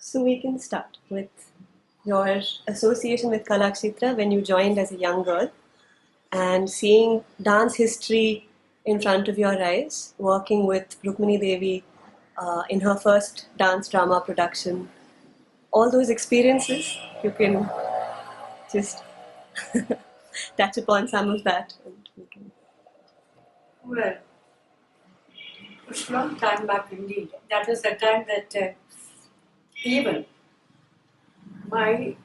So we can start with your association with Kalakshetra when you joined as a young girl and seeing dance history in front of your eyes, working with Rukmini Devi in her first dance drama production. All those experiences, you can just touch upon some of that. And we can... Well, it's a long time back indeed. That was the time that even my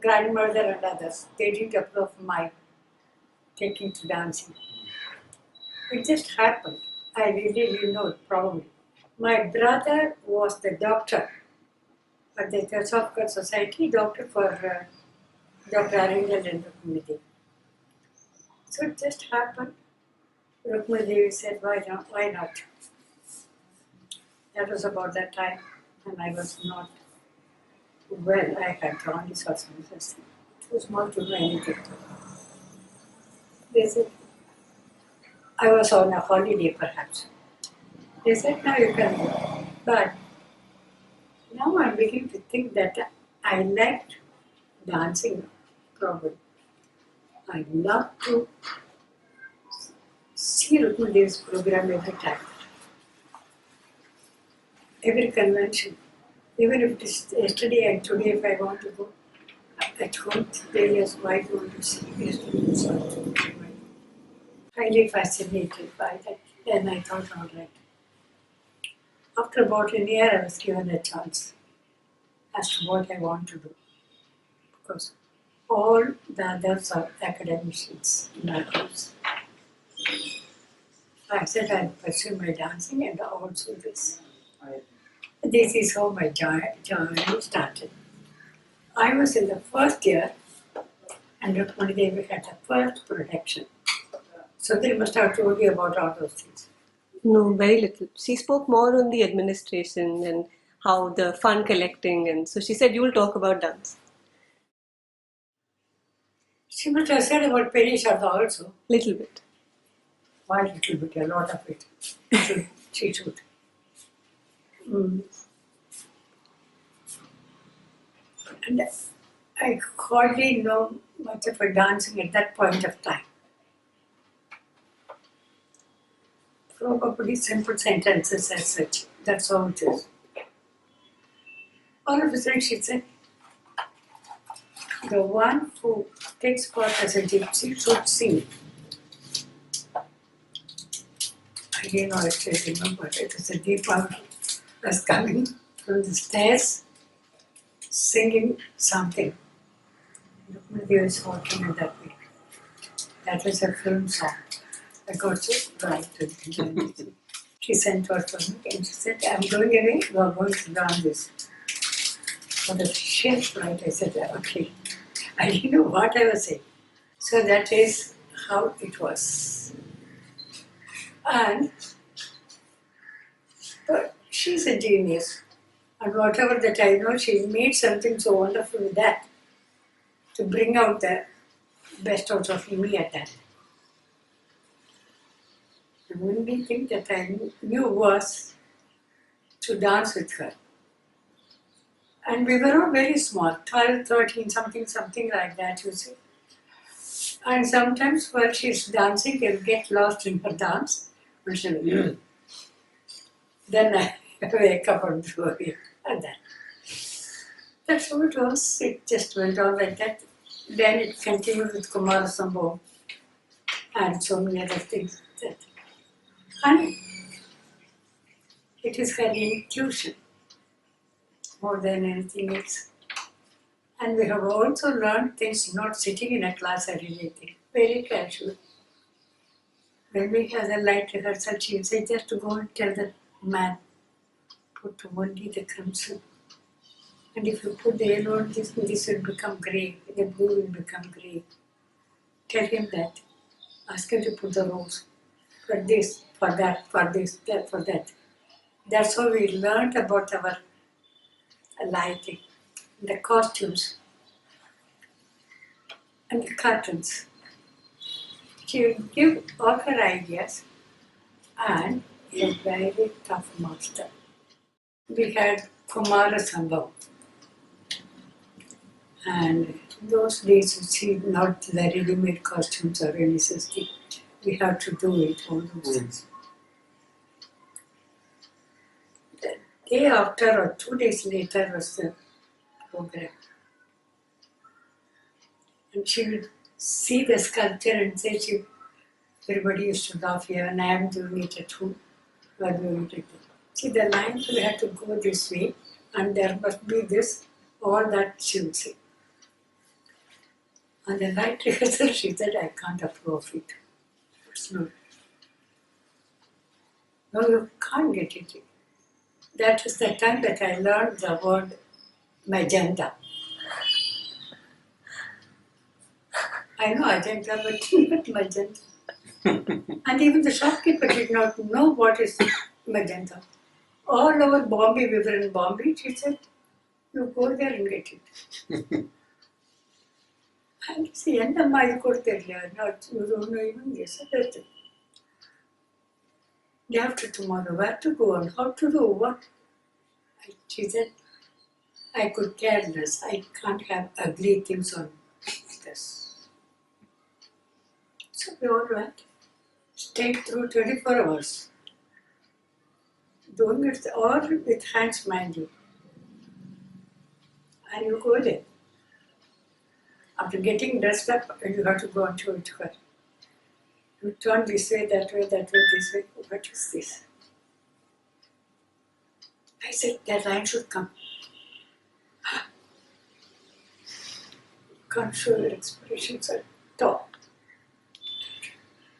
grandmother and others, they didn't approve of my taking to dancing. It just happened. I really didn't know it, probably. My brother was the doctor at the Theosophical Society, doctor for Dr. Arindal and Rukmini Devi. So it just happened. Rukmini Devi said, why not? That was about that time, and I was not well. I had jaundice or something. It was not to do anything. They said, I was on a holiday perhaps. They said, now you can go. But now I'm beginning to think that I liked dancing probably. I love to see Rukmini Devi's program every time. Every convention. Even if it is yesterday and today, if I want to go at home, they just might want to see yesterday. Highly fascinated by that. Then I thought, all right. After about a year, I was given a chance as to what I want to do. Because all the others are academicians in our house. I said I'll pursue my dancing and also this. This is how my journey started. I was in the first year and Rukmini Devi had the first production. So they must have told you about all those things. No, very little. She spoke more on the administration and how the fund collecting, and so she said you will talk about dance. She must have said about Penny Sharda also. Little bit. Why little bit? A lot of it. She should. And I hardly know much of a dancing at that point of time. Probably simple sentences as such. That's all it is. All of a sudden she said, the one who takes part as a gypsy should sing. I didn't know actually remember. It was a deep out was coming from the stairs singing something. Rukmini Devi was walking in that way. That was a film song. I got so bright and enjoyed it. She sent word for me and she said, I'm going away, you are going to learn this. For the sheer fright, I said, okay. I didn't know what I was saying. So that is how it was. And but she's a genius. And whatever that I know, she made something so wonderful with that to bring out the best out of me at that. The only thing that I knew was to dance with her. And we were all very small, 12, 13, something like that, you see. And sometimes while she's dancing, you'll get lost in her dance. Then I wake up and do it. And that. That's how it was. It just went on like that. Then it continued with Kumara Sambho and so many other things. And it is her intuition more than anything else. And we have also learned things not sitting in a class or anything, very casual. When we have the light rehearsal, she will say, just to go and tell the man, put only the crimson. And if you put the yellow, this will become grey, the blue will become grey. Tell him that. Ask him to put the rose for this, for that, for this, that, for that. That's how we learned about our lighting, the costumes, and the curtains. She will give all her ideas and a very tough master. we had Kumara Sambhav. And in those days, you see, not the ready-made costumes or any such thing. We have to do it, all those things. The day after or 2 days later was the program. And she would see the sculpture and say, everybody used to laugh here, and I am doing it at home. You are doing it at home. See, the lines will have to go this way, and there must be this, all that she would say. On the night rehearsal, she said, I can't approve of it. It's not. No, you can't get it. That is the time that I learned the word magenta. I know magenta, but not magenta. And even the shopkeeper did not know what is magenta. All over Bombay, we were in Bombay, she said, you go there and get it. And see, and the mile not you don't know even this. Day after tomorrow, where to go and how to do what? She said, I could care less. I can't have ugly things on this. So we all went, stayed through 24 hours. Doing it all with hands, mind you. And you go there. After getting dressed up, you have to go and show it to her. You turn this way, this way. What is this? I said, that line should come. You can't show your expressions at all.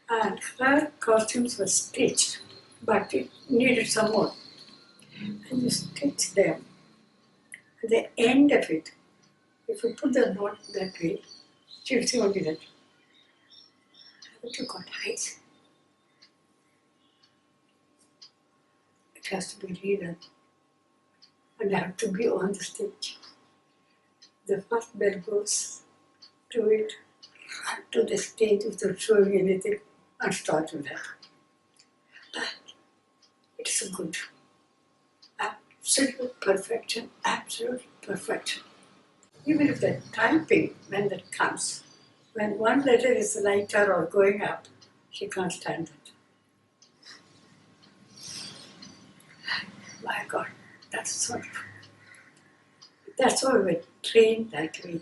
And her costumes were stitched, but it needed some more. And you stitch them. At the end of it, if you put the knot that way, she'll see only that. But you got eyes. It has to be redone. And I have to be on the stage. The first bell goes to it, run to the stage without showing anything, and start with that. But it's good. Absolute perfection, absolute perfection. Even if the typing, when that comes, when one letter is lighter or going up, she can't stand it. My God, that's wonderful. That's why we're trained that way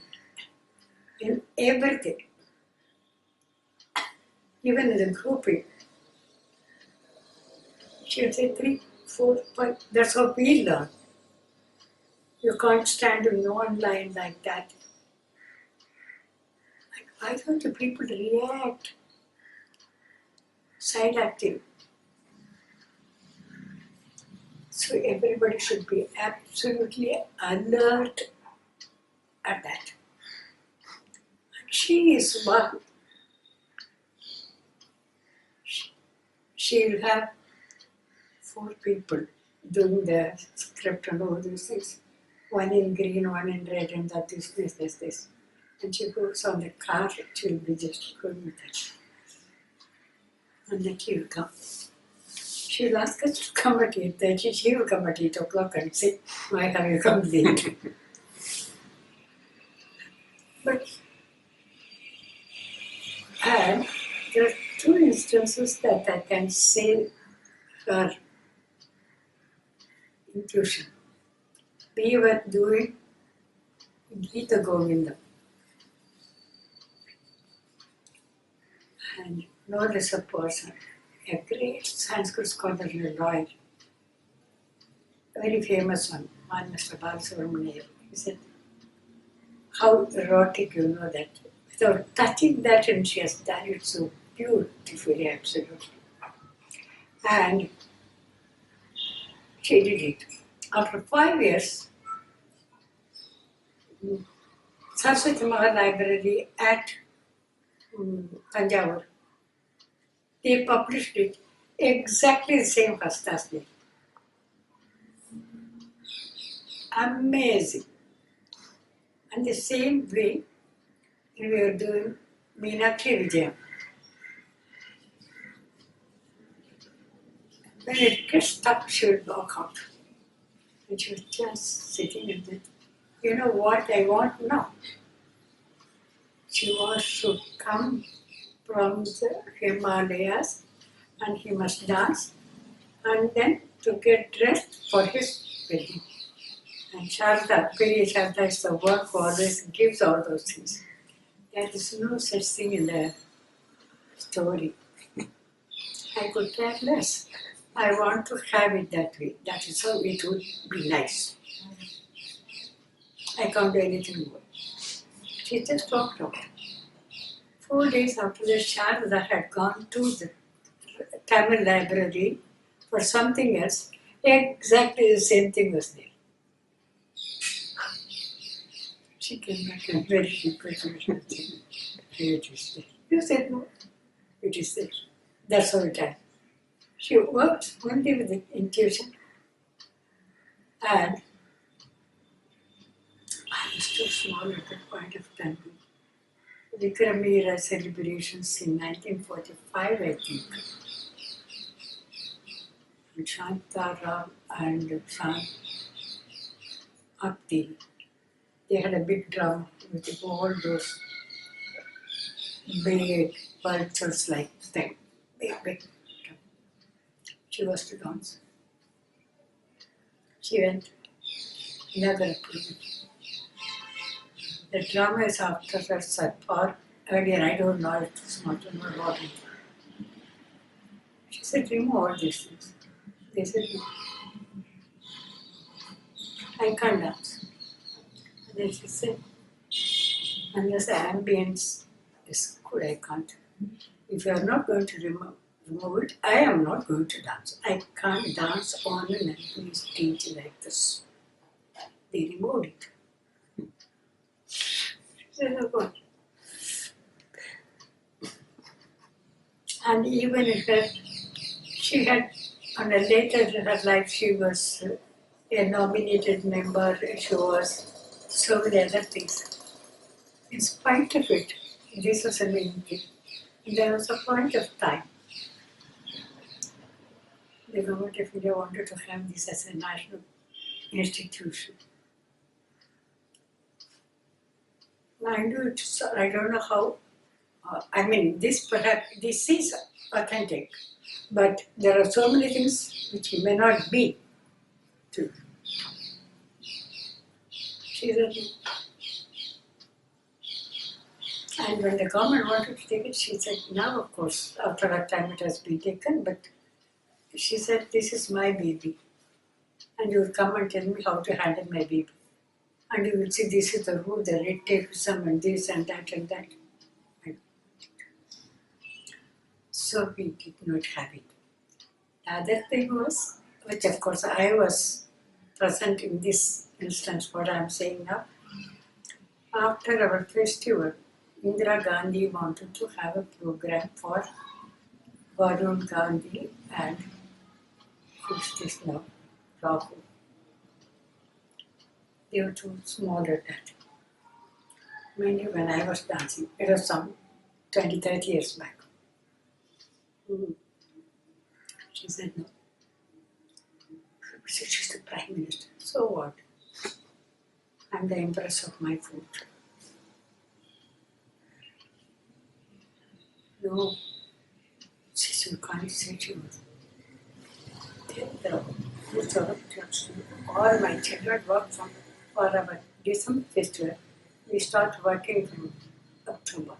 in everything. Even in the grouping, she would say 3, 4, 5. That's how we learn. You can't stand in one line like that. Why don't the people react? Side acting. So everybody should be absolutely alert at that. And she is one. She'll have 4 people doing the script and all those things. One in green, one in red, and that this. And she goes on the car, she'll be just going with it. And then she will come. She'll ask us to come at 8:30. She will come at 8 o'clock and say, why have you come late? But, and there are 2 instances that I can say her intuition. We were doing Gita Govindam. And no less a person, a great Sanskrit scholar in a lawyer, a very famous one Mr. Balasubramanian. He said, how erotic you know that. Without touching that, and she has done it so beautifully, absolutely. And she did it. After 5 years, Saraswati Mahal Library at Tanjavur, they published it exactly the same Hastasni. Amazing. And the same way, we were doing Meenakshi Vijayam. When it gets stuck, she will walk out. And she was just sitting and then, you know what I want now? She wants to come from the Himalayas and he must dance and then to get dressed for his wedding. And Sharda, Piri Sharda is the one who always gives all those things. There is no such thing in the story. I could care less. I want to have it that way. That is how it would be nice. I can't do anything more. She just walked out. 4 days after that, Sharda had gone to the Tamil library for something else. Exactly the same thing was there. She came back and very secretly it is there. You said no, it is there. That's all it had. She worked only with the intuition, and I was too small at that point of time. Vikramira celebrations in 1945, I think. And Shantaram and Apti, they had a big drum with all those big vultures like thing. Big drum. She was to dance. She went, never approved. The drama is after that Satpar. Earlier, I don't know, it was not to know what it. She said, remove all these things. They said, no, I can't dance. And then she said, unless the ambience is good, I can't. If you are not going to remove it, I am not going to dance. I can't dance on an empty stage like this. They removed it. She said, oh God. And even in her, she had, on a later in her life, she was a nominated member, she was so many other things. In spite of it, this was an Indian. There was a point of time, the government of India wanted to have this as a national institution. Mind you, I don't know how, this is authentic, but there are so many things which may not be true. She said, and when the government wanted to take it, she said, now of course, after that time it has been taken, but she said, this is my baby. And you will come and tell me how to handle my baby. And you will see this is the rule, the red tapeism and this and that and that. So we did not have it. The other thing was, which of course I was present in this instance, what I am saying now, after our festival, Indira Gandhi wanted to have a program for Varun Gandhi and who's this now? Rahul. They were too small at that. Mainly when I was dancing, it was some 20, 30 years back. She said no. She said she's the Prime Minister. So what? I'm the Empress of my food. No. She said, you can't say she was. All my children work for our December festival. We start working from October.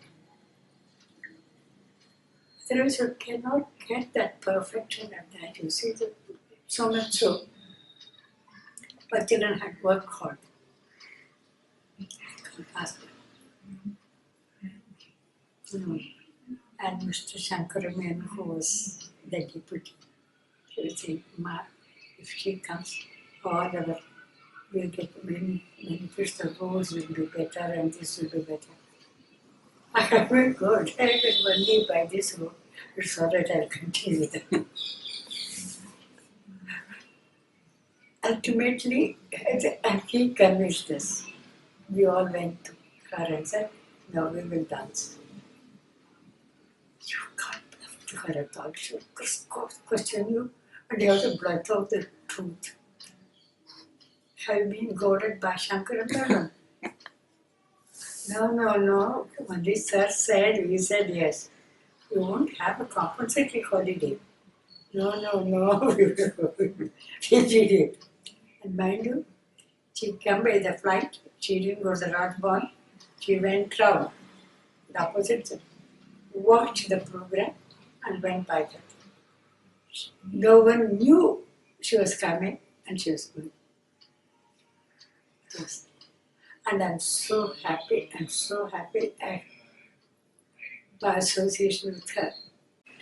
Otherwise, you cannot get that perfection of that. You see, so much so. But children had worked hard. Ask them. And Mr. Shankaramayan, who was the deputy, he would say, Ma, if she comes, all our we'll get many benefits, the roads will be better and this will be better. I went, God, I will only by this road. It's all right, I'll continue with it. Ultimately, and he convinced us. We all went to her and said, now we will dance. You can't bluff to her at all. She will question you and you have to blurt out the truth. have been goaded by Shankaran? No. Only sir said, we said yes. You won't have a compulsory holiday. No. We did it. And mind you, she came by the flight. She didn't go to the Rajbahn. She went round the opposite side, watched the program and went by that. No one knew she was coming and she was going. Yes. And I'm so happy by association with her.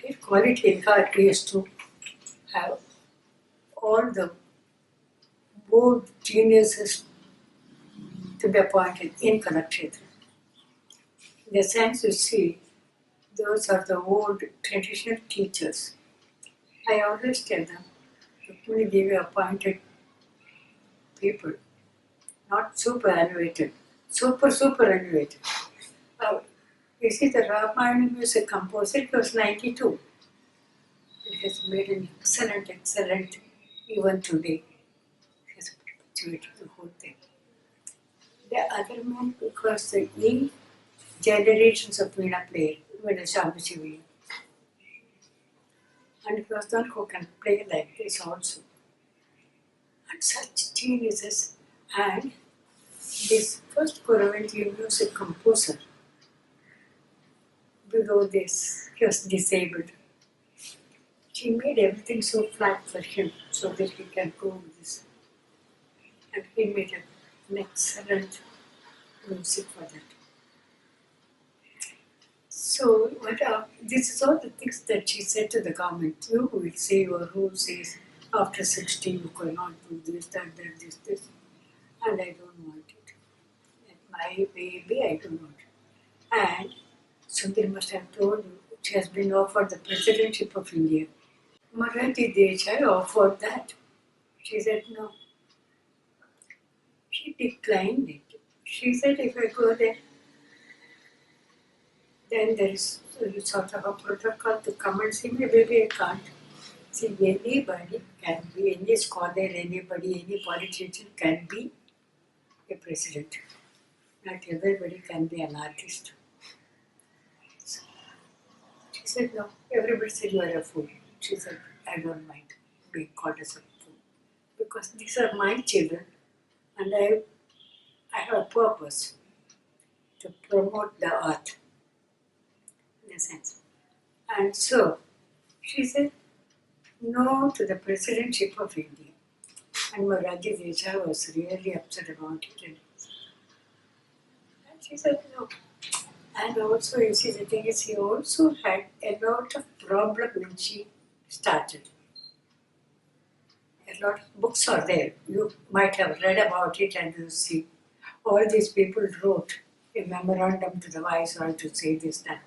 The quality in her is to have all the board geniuses to be appointed in Kalakshetra. In the sense you see, those are the old traditional teachers. I always tell them, only give you appointed people, not superannuated, superannuated. You see, the Ramayana music composer, it was 92. It has made an excellent, even today. It has perpetuated the whole thing. The other man, because the young generations of Veena players, Veena Shambhaji, and it was one who can play like this also. And such geniuses, and this first Koraventi music composer, below this, he was disabled. She made everything so flat for him so that he can go with this. And he made an excellent music for that. So, this is all the things that she said to the government. You will say your rule says after 60 you cannot do this, that, this. And I don't want it. And my baby, I don't want it. And Sundari must have told you, she has been offered the presidency of India. Jaya Teacher offered that. She said no. She declined it. She said if I go there, then there is sort of a protocol to come and see me. Maybe I can't. See, anybody can be, any scholar, anybody, any politician can be a president. Not everybody can be an artist. So, she said no. Everybody said you are a fool. She said I don't mind being called as a fool. Because these are my children and I have a purpose to promote the art, in a sense. And so, she said no to the presidency of India. And Jaya Teacher was really upset about it. And she said no. And also, you see, the thing is, she also had a lot of problem when she started. A lot of books are there. You might have read about it and you see. All these people wrote a memorandum to the Viceroy to say this, that.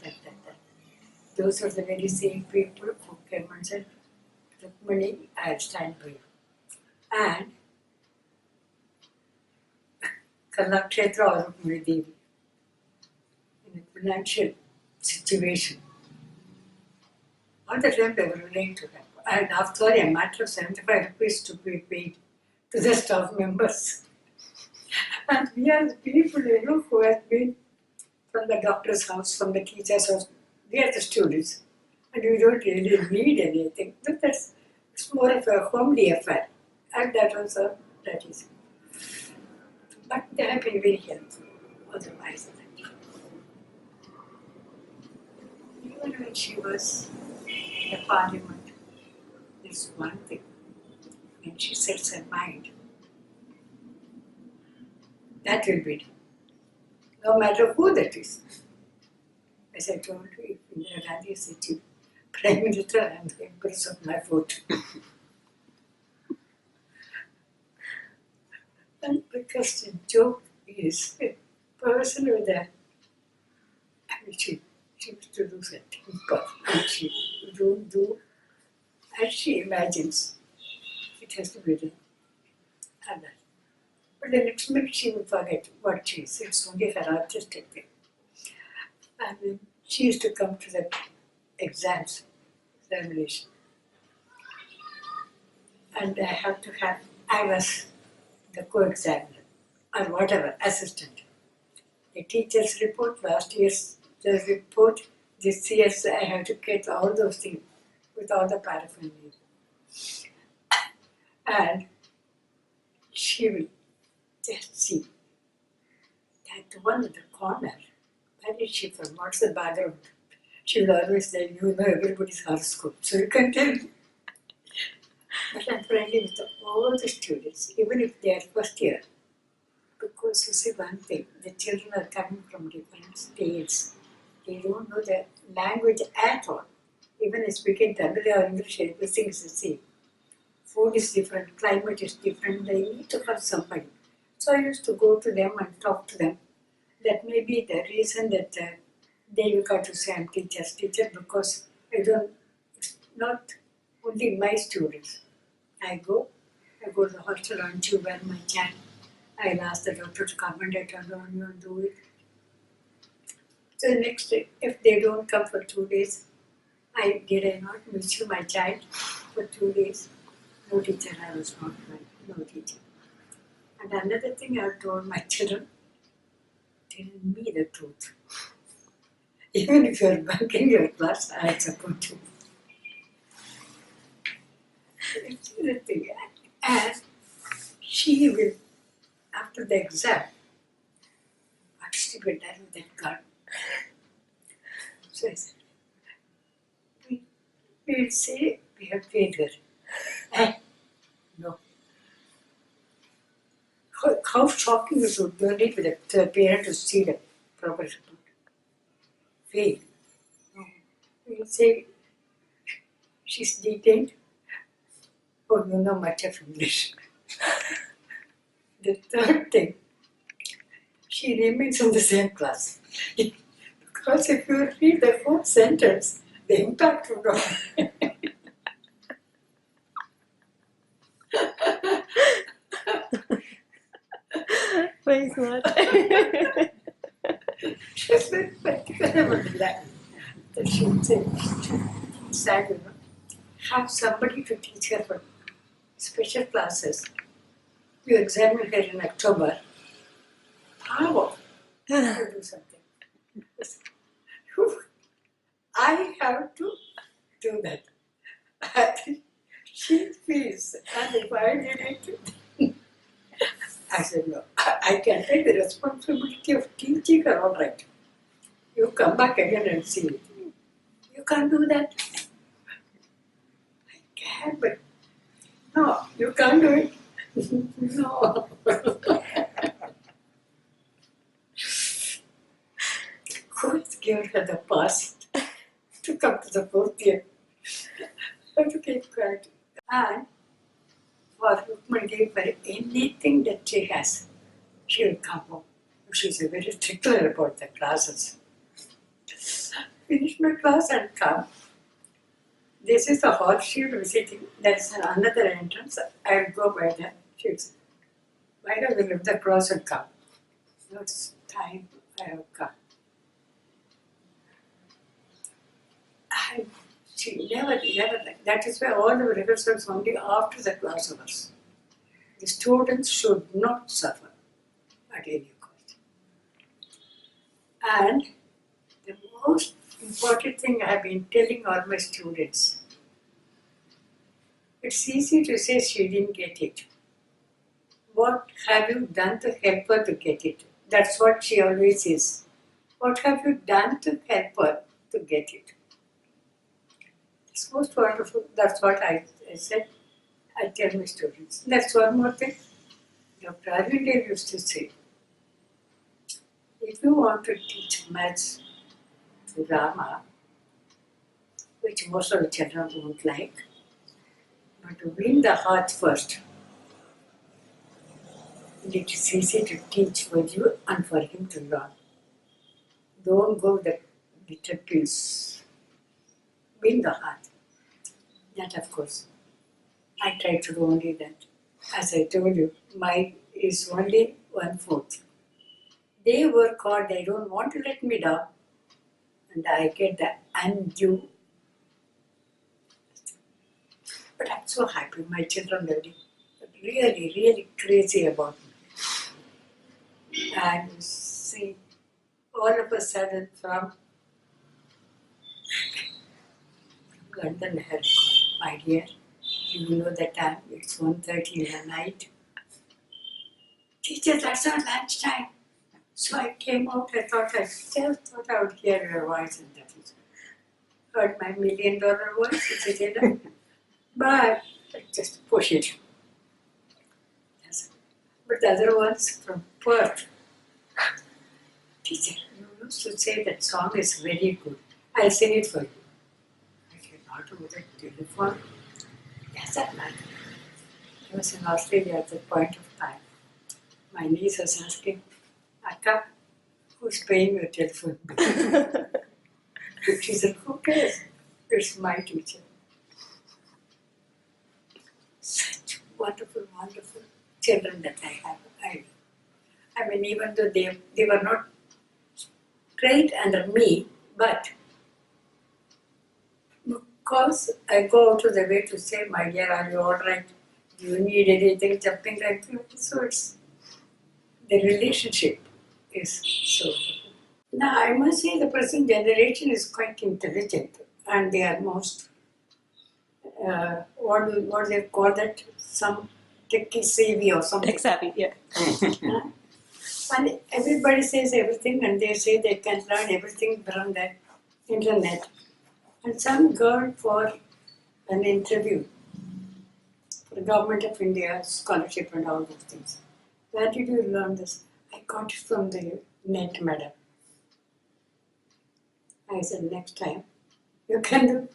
Those are the very same people who came and said, Rukmini, I'll stand by you. And Kalakshetra or Rukmini Devi, in a financial situation, all the time they were willing to help. And after a matter of 75 rupees to be paid to the staff members. And we are the people, who have been from the doctor's house, from the teacher's house. We are the students. And we don't really need anything. But it's more of a homely affair. And that also, that is. But they have been very helpful. Otherwise, even when she was in the parliament, there's one thing. When she sets her mind, that will be done. No matter who that is. As I told you, if Indira Gandhi said to Prime Minister, I am the Empress of my vote. And because the joke is a person with a, she used to do something, but she don't do as she imagines. It has to be done. And that. But the next minute she will forget what she is. It's only her artistic thing. And then she used to come to the examination. And I was the co-examiner or whatever, assistant. The teacher's report, last year's the report, this year's I have to get all those things with all the paraphernalia. And she will just see that one in the corner. Where is she from? What's the background? She will always tell you know everybody's horoscope, so you can tell. But I'm friendly with all the students, even if they are first year. Because you see one thing, the children are coming from different states. They don't know the language at all. Even speaking Tamil or English, everything is the same. Food is different, climate is different, they need to have somebody. So I used to go to them and talk to them. That may be the reason that they got to say I'm teacher's teacher, because I don't, it's not only my students. I go to the hostel, aren't you wear my child? I'll ask the doctor to come and I turn on you and do it. So the next day, if they don't come for 2 days, did I not miss you, my child, for 2 days? No teacher, I was not well. No teacher. And another thing I told my children, tell me the truth. Even if you are bunking your class, I support you. It's the thing. And she will, after the exam, what is to be done with that girl? So I said, we will say we have paid her. No. How shocking it would be for the parent to see the progress report. Fail. No. We will say she's detained. Oh, you know much of English. The third thing, she remains in the same class. Because if you read the whole sentence, the impact would not. Very smart. She's very particular about that. That she would say, sad, you know, have somebody to teach her for special classes. You examine her in October. How? To do something. I have to do that. I think she feels, and if I did it, I said, no, I can take the responsibility of teaching her, all right. You come back again and see it. You can't do that. I can, but no, you can't do it. No. Who's given her the pass to come to the fourth year? I have to keep quiet. And for Rukman gave her anything that she has, she will come home. She's a very stickler about the classes. Finish my class and come. This is the hall she will be sitting. There's another entrance. I will go by there. She will say, why don't we lift the cross and come? No, it's time I have come. And she never, that is why all the rehearsals only after the class hours. The students should not suffer at any cost. And the most important thing I have been telling all my students, it's easy to say she didn't get it. What have you done to help her to get it? That's what she always says. What have you done to help her to get it? It's most wonderful. That's what I said. I tell my students. That's one more thing. Dr. Arvind used to say, if you want to teach maths to Rama, which most of the children won't like, but to win the heart first, it is easy to teach for you and for him to learn. Don't go with the bitter pills. Win the heart. That, of course, I try to do only that. As I told you, mine is only 1/4. They work hard, they don't want to let me down, and I get the undue. But I'm so happy, my children learning. really, really crazy about me. And see, all of a sudden from London had called, my dear, you know the time, it's 1:30 in the night. Teacher, that's our lunch time. So I came out, I just thought I would hear your voice, and that is heard my $1,000,000 voice, it's enough. But I just push it. Yes. But the other ones from Perth. Teacher, you used to say that song is very good. I'll sing it for you. I cannot over the telephone. Yes, that man. I was in Australia at that point of time. My niece was asking, Akka, who's paying your telephone bill? She said, who cares? It's my teacher. Such wonderful, wonderful children that I have. I mean, even though they were not great under me, but because I go out of the way to say, my dear, are you all right? Do you need anything? Something like that. So it's the relationship is so good. Now, I must say the present generation is quite intelligent and they are most, what do they call that? Some techie savvy or something. Tech savvy, yeah. And everybody says everything and they say they can learn everything from the internet. And some girl for an interview for the Government of India scholarship and all those things. Where did you learn this? I got it from the net, madam. I said, next time you can do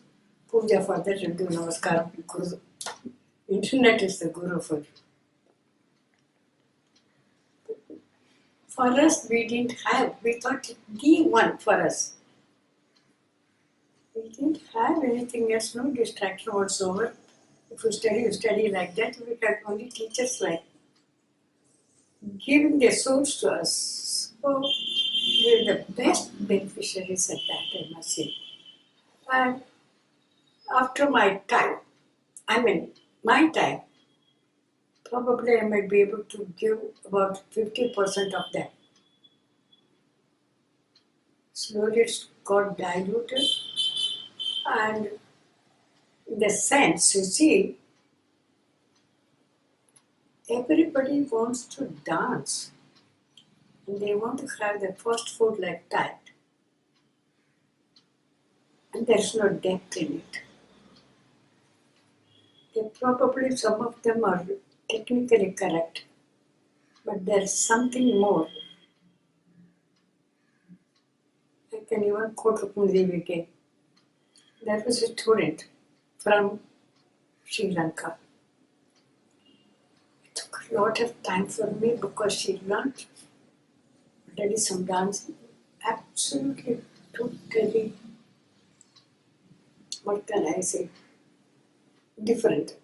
puja for that and do namaskaram because internet is the guru for you. For us, we didn't have, we thought the one for us. We didn't have anything else, no distraction whatsoever. If you study like that, we had only teachers like giving their souls to us. So we're the best beneficiaries at that, I must say. And after my time, probably I might be able to give about 50% of that. Slowly it's got diluted, and in the sense, you see, everybody wants to dance and they want to have the first food like that. And there's no depth in it. Some of them are technically correct, but there's something more. I can even quote Rukmini again. There was a student from Sri Lanka. It took a lot of time for me because she learned already some dancing. Absolutely, totally, what can I say, different.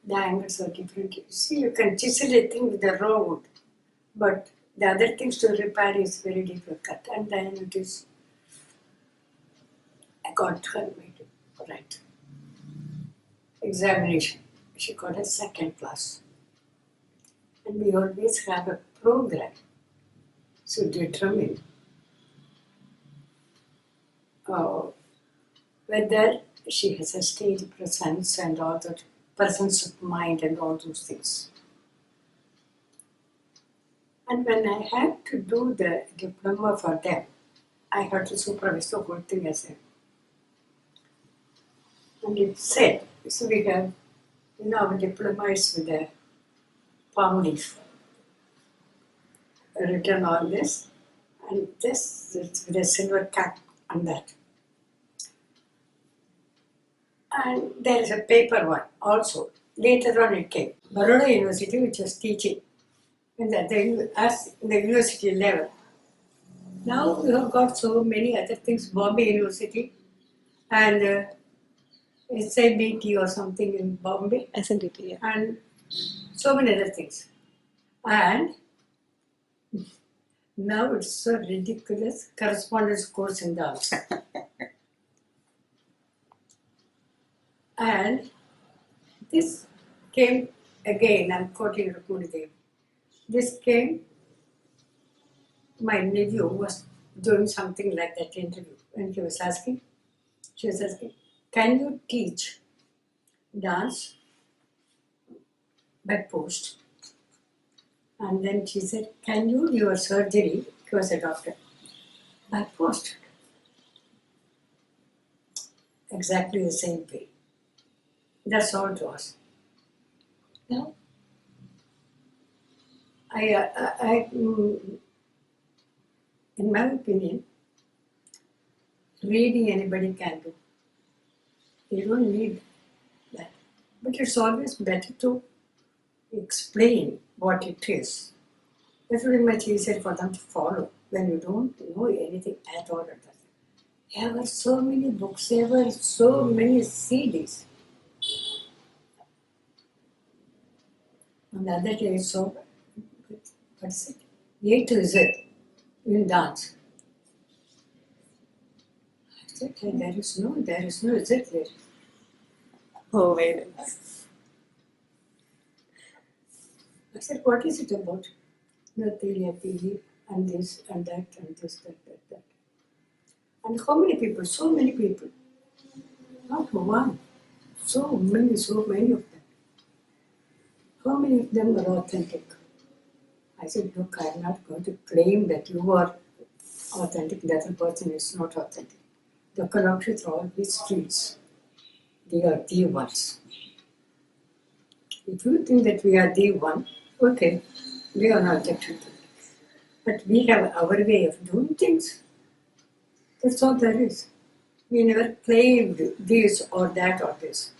The angles are different. You see, you can chisel a thing with a raw wood, but the other things to repair is very difficult. And then it is, I got her made right. Examination. She got a second class. And we always have a program to determine whether she has a stage presence and all that, presence of mind and all those things. And when I had to do the diploma for them, I had to supervise the whole thing as a. And it said, so we have, our diploma is with a palm leaf, written on this, and this is with a silver cap on that. And there is a paper one also. Later on it came. Baroda University, which was teaching in the university level. Now we have got so many other things, Bombay University and SIBT or something in Bombay. SNDT, yeah. And so many other things. And now it's so ridiculous, correspondence course in dance. And This came again, I'm quoting Rukmini Devi. This came, my nephew was doing something like that interview, and she was asking, can you teach dance by post? And then she said, can you do your surgery? He was a doctor. By post. Exactly the same way. That's all it was. Now, in my opinion, reading anybody can do. You don't need that. But it's always better to explain what it is. It's very much easier for them to follow when you don't know anything at all. There were so many books, there were so many CDs. On the other day, so what is it? A to Z in dance. I said, there is no Z there. Oh, very nice. I said, what is it about? The and this and that and this, that. And how many people? So many people. Not one. So many of them. How many of them are authentic? I said, look, I'm not going to claim that you are authentic, the other person is not authentic. The Kalakshetra always treats. They are the ones. If you think that we are the one, okay, we are not that treated. But we have our way of doing things. That's all there is. We never claimed this or that or this.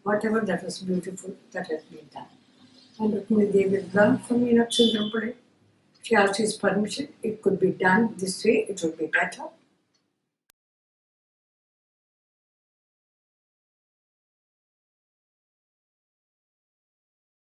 Whatever that was beautiful, that has been done. And Rukmini Devi learned from Meenakshi Drampade. She asked his permission. It could be done this way, it would be better.